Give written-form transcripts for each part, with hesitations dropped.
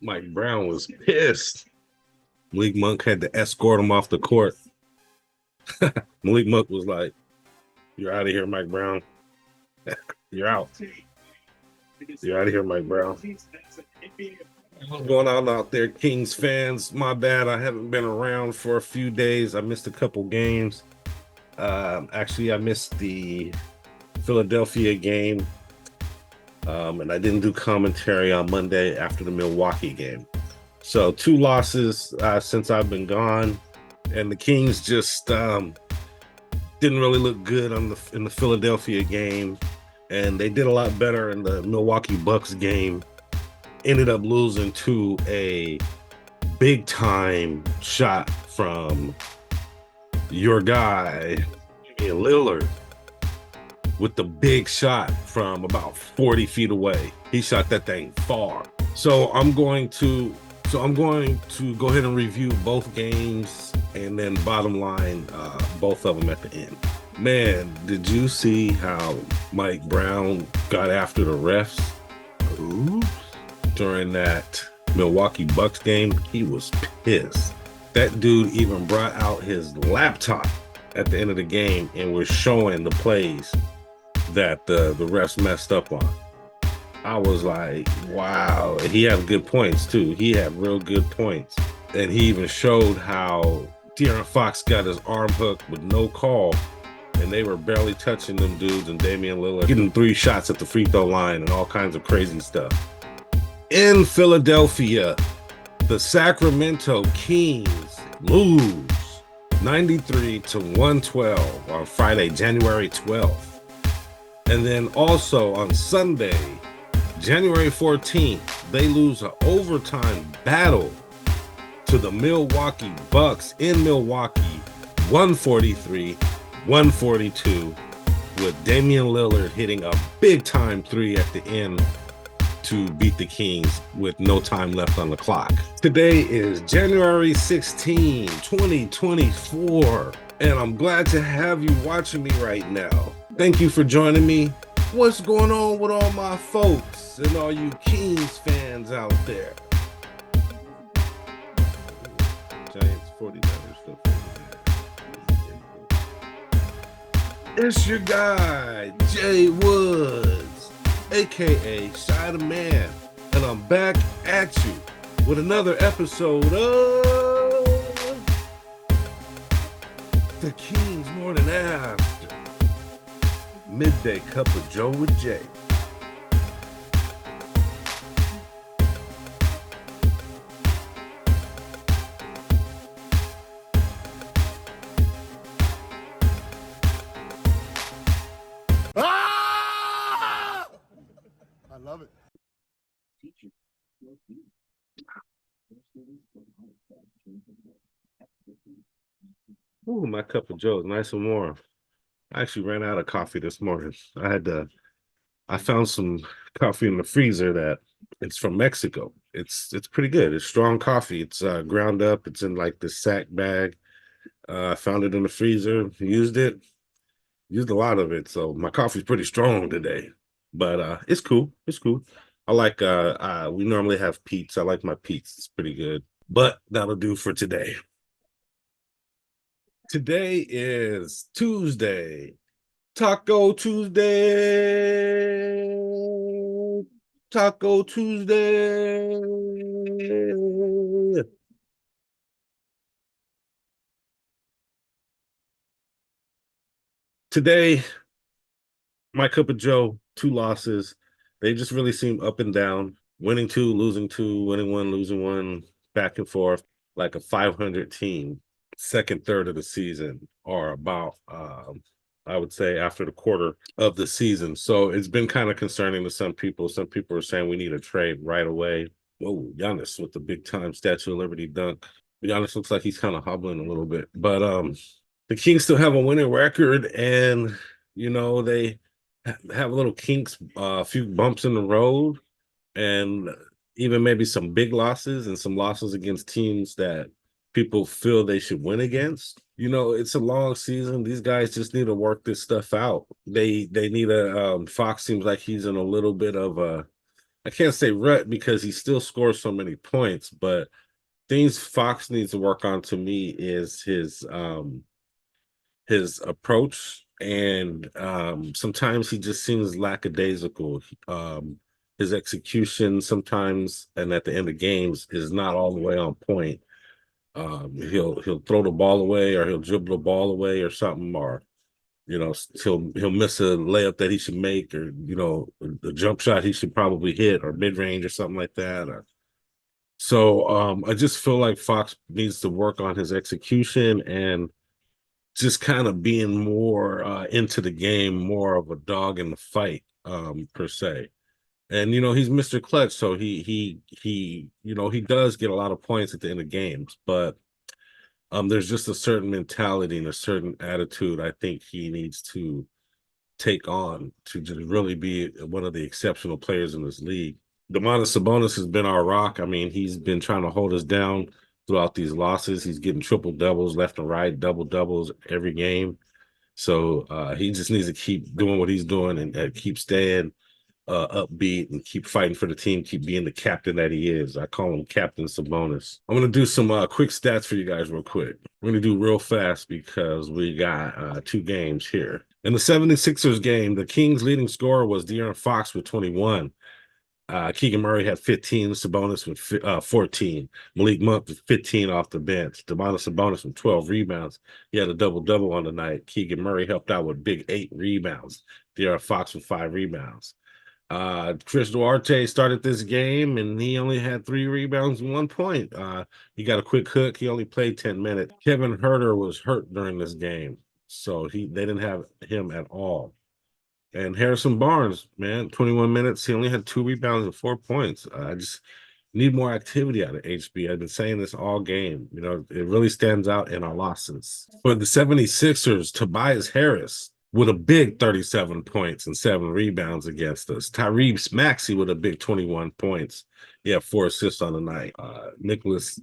Mike Brown was pissed. Malik Monk had to escort him off the court. Malik Monk was like, "You're out of here, Mike Brown. You're out. You're out of here, Mike Brown." What's going on out there, Kings fans? My bad. I haven't been around for a few days. I missed a couple games. Actually, I missed the Philadelphia game. And I didn't do commentary on Monday after the Milwaukee game. So 2 losses since I've been gone. And the Kings just didn't really look good in the Philadelphia game. And they did a lot better in the Milwaukee Bucks game. Ended up losing to a big time shot from your guy, Lillard, with the big shot from about 40 feet away. He shot that thing far. So I'm going to go ahead and review both games and then bottom line both of them at the end. Man, did you see how Mike Brown got after the refs? Oops. During that Milwaukee Bucks game? He was pissed. That dude even brought out his laptop at the end of the game and was showing the plays that the refs messed up on. I was like, wow. And he had good points too. He had real good points. And he even showed how De'Aaron Fox got his arm hooked with no call, and they were barely touching them dudes, and Damian Lillard getting 3 shots at the free throw line and all kinds of crazy stuff. In Philadelphia, the Sacramento Kings lose 93-112 on Friday, January 12th. And then also on Sunday, January 14th, they lose an overtime battle to the Milwaukee Bucks in Milwaukee, 143-142, with Damian Lillard hitting a big-time 3 at the end to beat the Kings with no time left on the clock. Today is January 16, 2024, and I'm glad to have you watching me right now. Thank you for joining me. What's going on with all my folks and all you Kings fans out there? Giants, 49ers, still 49ers. It's your guy, Jay Woods, aka Shy the Man, and I'm back at you with another episode of The Kings Morning After, Midday Cup of Joe with Jay. I love it. Ooh, my cup of Joe is nice and warm. I actually ran out of coffee this morning. I found some coffee in the freezer that it's from Mexico. It's pretty good. It's strong coffee. It's ground up. It's in like this sack bag. I found it in the freezer, used a lot of it. So my coffee's pretty strong today. But it's cool. It's cool. I like we normally have Pete's. I like my Pete's. It's pretty good. But that'll do for today. Today is Tuesday. Taco Tuesday. Taco Tuesday. Today, my cup of Joe, 2 losses. They just really seem up and down. Winning 2, losing 2, winning 1, losing 1, back and forth, like a 500 team. Second third of the season, or about I would say after the quarter of the season. So it's been kind of concerning to some people. Some people are saying we need a trade right away. Whoa, Giannis with the big time Statue of Liberty dunk. Giannis looks like he's kind of hobbling a little bit. But the Kings still have a winning record, and you know, they have a little kinks, a few bumps in the road, and even maybe some big losses and some losses against teams that people feel they should win against. You know, it's a long season. These guys just need to work this stuff out. They need a Fox seems like he's in a little bit of a, I can't say rut because he still scores so many points, but things Fox needs to work on to me is his approach, and sometimes he just seems lackadaisical. His execution sometimes and at the end of games is not all the way on point. He'll throw the ball away, or he'll dribble the ball away or something, or you know, he'll miss a layup that he should make, or you know, the jump shot he should probably hit, or mid range or something like that. Or so I just feel like Fox needs to work on his execution and just kind of being more into the game, more of a dog in the fight, per se. And you know, he's Mr. Clutch, so he you know, he does get a lot of points at the end of games, but there's just a certain mentality and a certain attitude I think he needs to take on to just really be one of the exceptional players in this league. Domantas Sabonis has been our rock. I mean, he's been trying to hold us down throughout these losses. He's getting triple doubles left and right, double doubles every game. So he just needs to keep doing what he's doing and keep staying upbeat and keep fighting for the team, keep being the captain that he is. I call him Captain Sabonis. I'm going to do some quick stats for you guys real quick. We're going to do real fast because we got 2 games here. In the 76ers game, the Kings' leading scorer was De'Aaron Fox with 21. Keegan Murray had 15, Sabonis with 14, Malik Monk with 15 off the bench, Domantas Sabonis with 12 rebounds. He had a double-double on the night. Keegan Murray helped out with big 8 rebounds. De'Aaron Fox with 5 rebounds. Chris Duarte started this game and he only had 3 rebounds and 1 point. He got a quick hook. He only played 10 minutes. Kevin Huerter was hurt during this game, so they didn't have him at all. And Harrison Barnes, man, 21 minutes. He only had 2 rebounds and 4 points. I just need more activity out of HB. I've been saying this all game. You know, it really stands out in our losses. For the 76ers, Tobias Harris with a big 37 points and 7 rebounds against us. Tyrese Maxey with a big 21 points. He had 4 assists on the night. Nicholas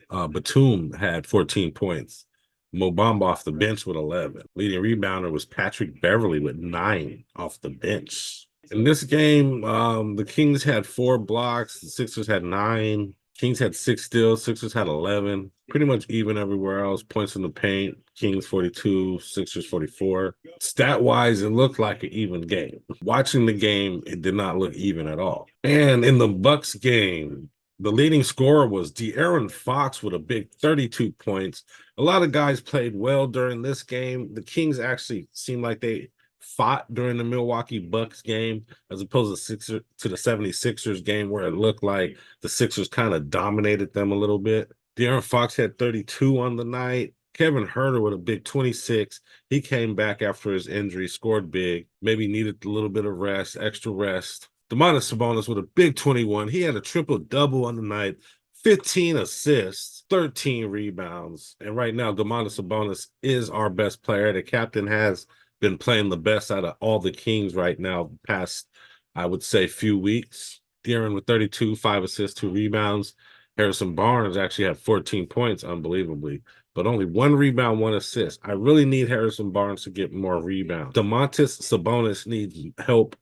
Batum had 14 points. Mo Bamba off the bench with 11. Leading rebounder was Patrick Beverly with 9 off the bench. In this game, the Kings had 4 blocks. The Sixers had 9. Kings had 6 steals. Sixers had 11. Pretty much even everywhere else. Points in the paint. Kings 42, Sixers 44. Stat-wise, it looked like an even game. Watching the game, it did not look even at all. And in the Bucks game, the leading scorer was De'Aaron Fox with a big 32 points. A lot of guys played well during this game. The Kings actually seemed like they fought during the Milwaukee Bucks game, as opposed to the 76ers game, where it looked like the Sixers kind of dominated them a little bit. De'Aaron Fox had 32 on the night. Kevin Huerter with a big 26. He came back after his injury, scored big, maybe needed a little bit of rest, extra rest. Domantas Sabonis with a big 21. He had a triple-double on the night, 15 assists, 13 rebounds. And right now, Domantas Sabonis is our best player. The captain has been playing the best out of all the Kings right now, past, I would say, few weeks. De'Aaron with 32, 5 assists, 2 rebounds. Harrison Barnes actually had 14 points, unbelievably, but only 1 rebound, 1 assist. I really need Harrison Barnes to get more rebounds. Domantas Sabonis needs help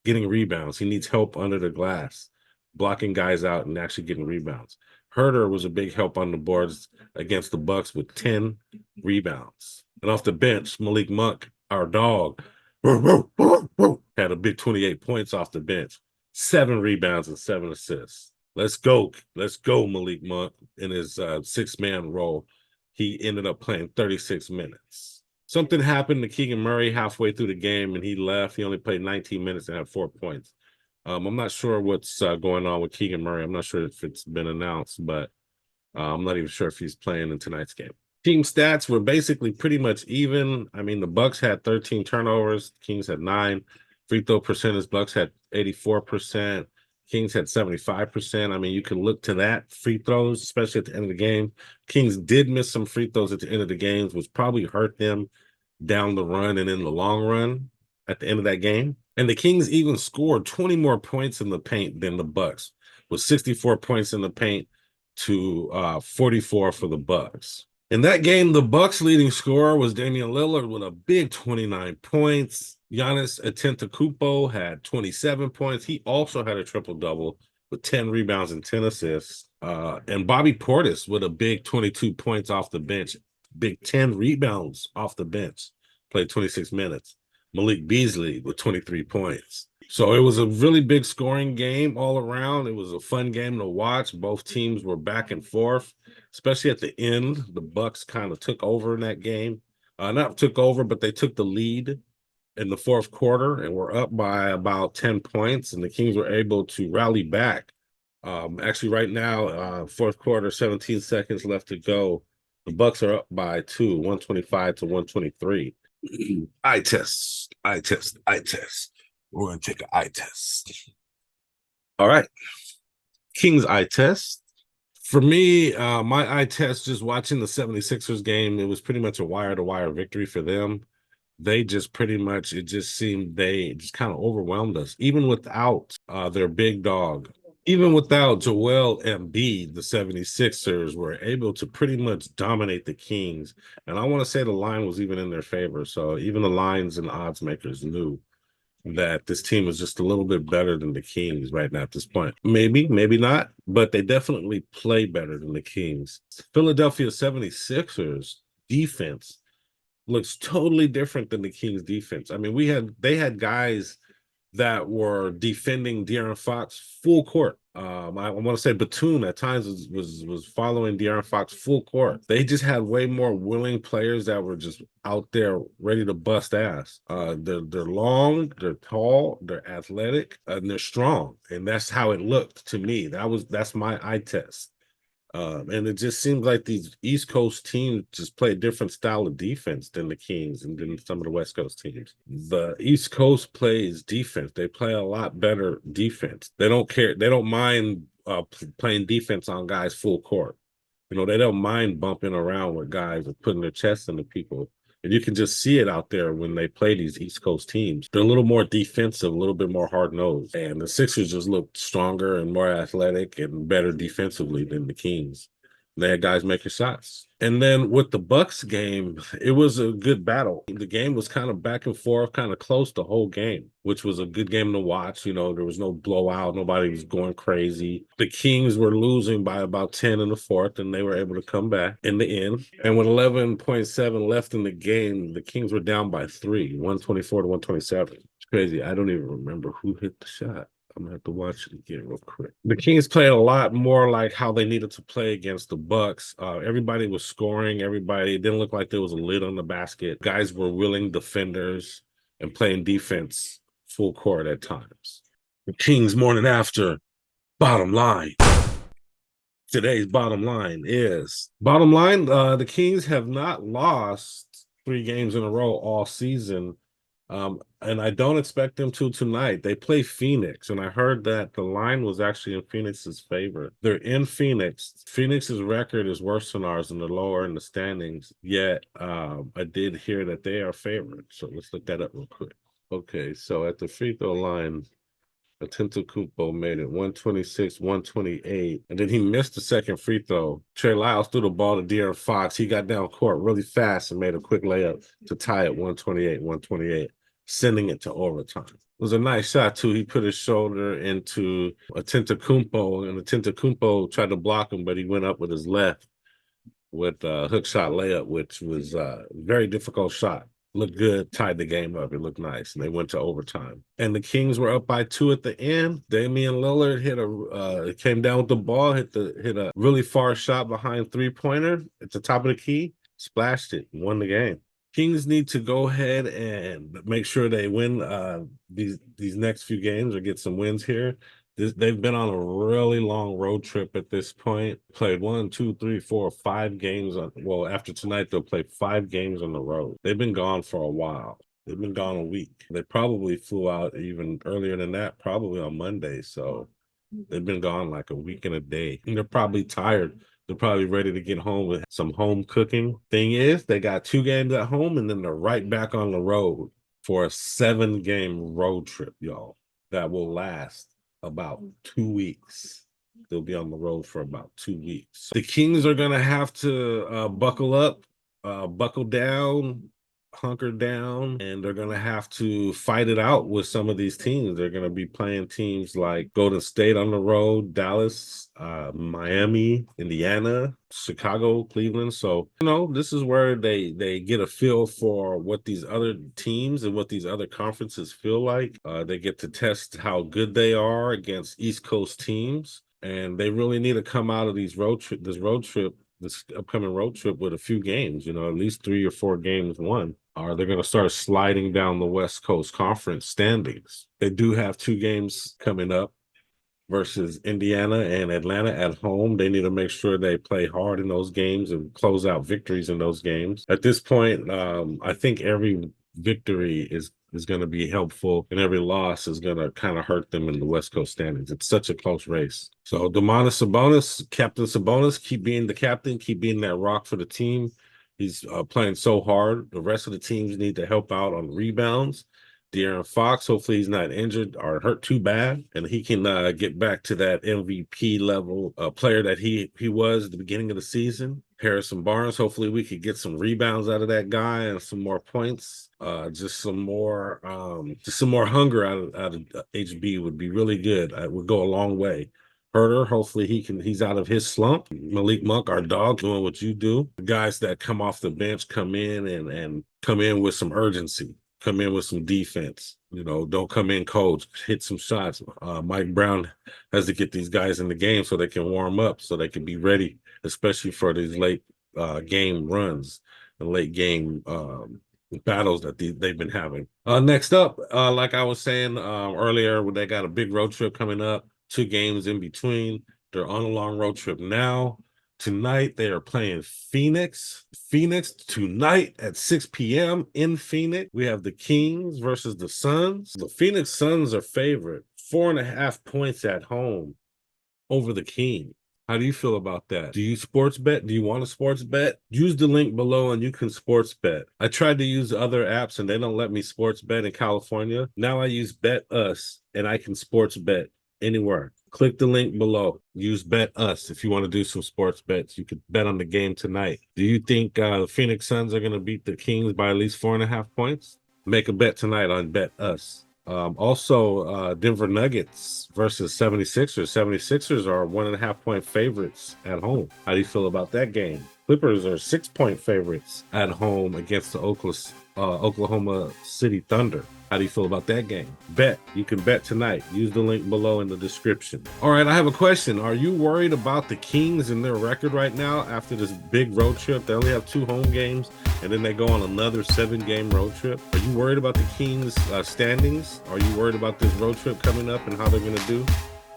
getting rebounds. He needs help under the glass, blocking guys out and actually getting rebounds. Huerter was a big help on the boards against the Bucks with 10 rebounds. And off the bench, Malik Monk, our dog, had a big 28 points off the bench, 7 rebounds and 7 assists. Let's go. Let's go, Malik Monk, in his 6-man role. He ended up playing 36 minutes. Something happened to Keegan Murray halfway through the game, and he left. He only played 19 minutes and had 4 points. I'm not sure what's going on with Keegan Murray. I'm not sure if it's been announced, but I'm not even sure if he's playing in tonight's game. Team stats were basically pretty much even. I mean, the Bucks had 13 turnovers. Kings had 9. Free throw percentage, Bucks had 84%. Kings had 75%. I mean, you can look to that. Free throws, especially at the end of the game. Kings did miss some free throws at the end of the games, which probably hurt them down the run and in the long run at the end of that game. And the Kings even scored 20 more points in the paint than the Bucks, with 64 points in the paint to 44 for the Bucks. In that game, the Bucks' leading scorer was Damian Lillard with a big 29 points. Giannis Antetokounmpo had 27 points. He also had a triple-double with 10 rebounds and 10 assists. And Bobby Portis with a big 22 points off the bench, big 10 rebounds off the bench, played 26 minutes. Malik Beasley with 23 points. So it was a really big scoring game all around. It was a fun game to watch. Both teams were back and forth, especially at the end. The Bucks kind of took over in that game. Not took over, but they took the lead in the fourth quarter and were up by about 10 points, and the Kings were able to rally back. Actually, right now, fourth quarter, 17 seconds left to go. The Bucks are up by 125 to 123. Eye test. We're going to take an eye test. All right. Kings eye test. For me, my eye test, just watching the 76ers game, it was pretty much a wire-to-wire victory for them. They just pretty much, it just seemed they just kind of overwhelmed us, even without their big dog. Even without Joel Embiid, the 76ers were able to pretty much dominate the Kings. And I want to say the line was even in their favor. So even the lines and odds makers knew that this team is just a little bit better than the Kings right now at this point. Maybe, maybe not, but they definitely play better than the Kings. Philadelphia 76ers defense looks totally different than the Kings defense. I mean, they had guys that were defending De'Aaron Fox full court. I want to say Batum at times was following De'Aaron Fox full court. They just had way more willing players that were just out there ready to bust ass. They're long, they're tall, they're athletic, and they're strong. And that's how it looked to me. That's my eye test. And it just seems like these East Coast teams just play a different style of defense than the Kings and than some of the West Coast teams. The East Coast plays defense. They play a lot better defense. They don't care. They don't mind playing defense on guys full court. You know, they don't mind bumping around with guys and putting their chests into people. And you can just see it out there when they play these East Coast teams. They're a little more defensive, a little bit more hard-nosed. And the Sixers just look stronger and more athletic and better defensively than the Kings. They had guys making shots. And then with the Bucks game, it was a good battle. The game was kind of back and forth, kind of close the whole game, which was a good game to watch. You know, there was no blowout. Nobody was going crazy. The Kings were losing by about 10 in the fourth, and they were able to come back in the end. And with 11.7 left in the game, the Kings were down by 3, 124 to 127. It's crazy. I don't even remember who hit the shot. I'm gonna have to watch it again real quick. The Kings played a lot more like how they needed to play against the Bucks. Everybody was scoring. Everybody, it didn't look like there was a lid on the basket. Guys were willing defenders and playing defense full court at times. The Kings morning after bottom line. Today's bottom line is the Kings have not lost 3 games in a row all season. And I don't expect them to tonight. They play Phoenix, and I heard that the line was actually in Phoenix's favor. They're in Phoenix. Phoenix's record is worse than ours, and they're lower in the standings. Yet, I did hear that they are favored. So let's look that up real quick. Okay, so at the free throw line, Antetokounmpo made it 126, 128, and then he missed the second free throw. Trey Lyles threw the ball to De'Aaron Fox. He got down court really fast and made a quick layup to tie it 128, 128, sending it to overtime. It was a nice shot, too. He put his shoulder into Antetokounmpo, and Antetokounmpo tried to block him, but he went up with his left with a hook shot layup, which was a very difficult shot. Looked good, tied the game up. It looked nice, and they went to overtime. And the Kings were up by 2 at the end. Damian Lillard came down with the ball, hit a really far shot behind three-pointer at the top of the key, splashed it, and won the game. Kings need to go ahead and make sure they win these next few games or get some wins here. They've been on a really long road trip at this point. Played 1, 2, 3, 4, 5 games. After tonight, they'll play 5 games on the road. They've been gone for a while. They've been gone a week. They probably flew out even earlier than that, probably on Monday. So they've been gone like a week and a day. And they're probably tired. They're probably ready to get home with some home cooking. Thing is, they got 2 games at home, and then they're right back on the road for a 7-game road trip, y'all, that will last about 2 weeks. They'll be on the road for about 2 weeks. The Kings are going to have to buckle up, buckle down, hunker down, and they're going to have to fight it out with some of these teams. They're going to be playing teams like Golden State on the road, Dallas, Miami, Indiana, Chicago, Cleveland. So, this is where they get a feel for what these other teams and what these other conferences feel like. They get to test how good they are against East Coast teams, and they really need to come out of this upcoming road trip with a few games, at least 3 or 4 games won. Or they're going to start sliding down the West Coast Conference standings. They do have 2 games coming up versus Indiana and Atlanta at home. They need to make sure they play hard in those games and close out victories in those games. At this point, I think every victory is going to be helpful, and every loss is going to kind of hurt them in the West Coast standings. It's such a close race. So Domantas Sabonis, Captain Sabonis, keep being the captain, keep being that rock for the team. He's playing so hard. The rest of the teams need to help out on rebounds. De'Aaron Fox, hopefully he's not injured or hurt too bad, and he can get back to that MVP level player that he was at the beginning of the season. Harrison Barnes, hopefully we could get some rebounds out of that guy and some more points. Just some more hunger out of HB would be really good. It would go a long way. Herter, hopefully he's out of his slump. Malik Monk, our dog, doing what you do. The guys that come off the bench come in and come in with some urgency. Come in with some defense, don't come in cold, hit some shots. Mike Brown has to get these guys in the game so they can warm up, so they can be ready, especially for these late game runs and late game battles that they've been having. Next up, like I was saying earlier, they got a big road trip coming up, 2 games in between. They're on a long road trip now. Tonight, they are playing Phoenix. Phoenix tonight at 6 p.m. in Phoenix. We have the Kings versus the Suns. The Phoenix Suns are favorite. 4.5 points at home over the Kings. How do you feel about that? Do you sports bet? Do you want to sports bet? Use the link below and you can sports bet. I tried to use other apps and they don't let me sports bet in California. Now I use Bet Us and I can sports bet anywhere. Click the link below. Use Bet Us if you want to do some sports bets. You could bet on the game tonight. Do you think the Phoenix Suns are going to beat the Kings by at least 4.5 points? Make a bet tonight on Bet Us. Also, Denver Nuggets versus 76ers. 76ers are 1.5 point favorites at home. How do you feel about that game? Clippers are 6-point favorites at home against the Oklahoma City Thunder. How do you feel about that game? Bet. You can bet tonight. Use the link below in the description. All right, I have a question. Are you worried about the Kings and their record right now after this big road trip? They only have 2 home games, and then they go on another 7-game road trip. Are you worried about the Kings' standings? Are you worried about this road trip coming up and how they're going to do?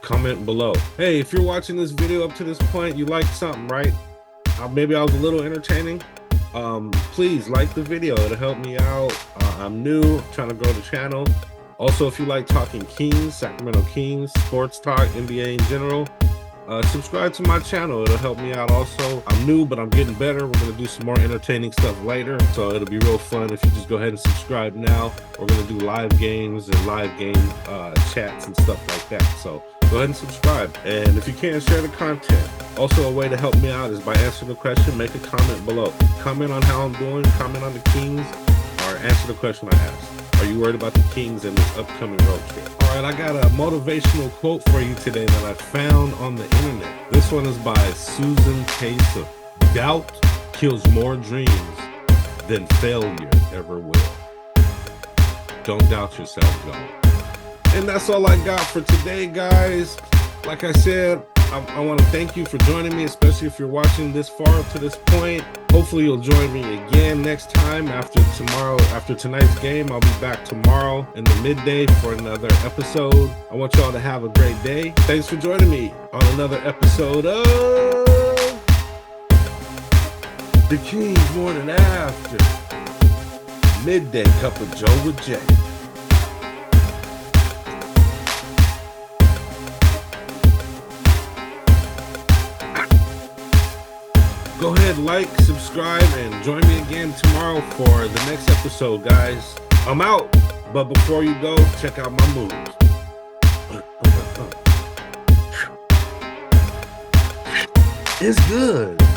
Comment below. Hey, if you're watching this video up to this point, you liked something, right? Maybe I was a little entertaining. Please like the video. It'll help me out. I'm new, trying to grow the channel. Also, if you like talking Kings, Sacramento Kings, sports talk, NBA in general, subscribe to my channel. It'll help me out also. I'm new, but I'm getting better. We're going to do some more entertaining stuff later, so it'll be real fun if you just go ahead and subscribe now. We're going to do live games and live game chats and stuff like that. So go ahead and subscribe. And if you can, share the content. Also, a way to help me out is by answering the question. Make a comment below. Comment on how I'm doing. Comment on the Kings, or answer the question I asked. Are you worried about the Kings and this upcoming road trip? All right, I got a motivational quote for you today that I found on the internet. This one is by Susan Case. Doubt kills more dreams than failure ever will. Don't doubt yourself, y'all. And that's all I got for today, guys. Like I said, I want to thank you for joining me, especially if you're watching this far up to this point. Hopefully you'll join me again next time after tonight's game. I'll be back tomorrow in the midday for another episode. I want y'all to have a great day. Thanks for joining me on another episode of The Kings Morning After. Midday Cup of Joe with Jay. Go ahead, like, subscribe, and join me again tomorrow for the next episode, guys. I'm out, but before you go, check out my moves. It's good.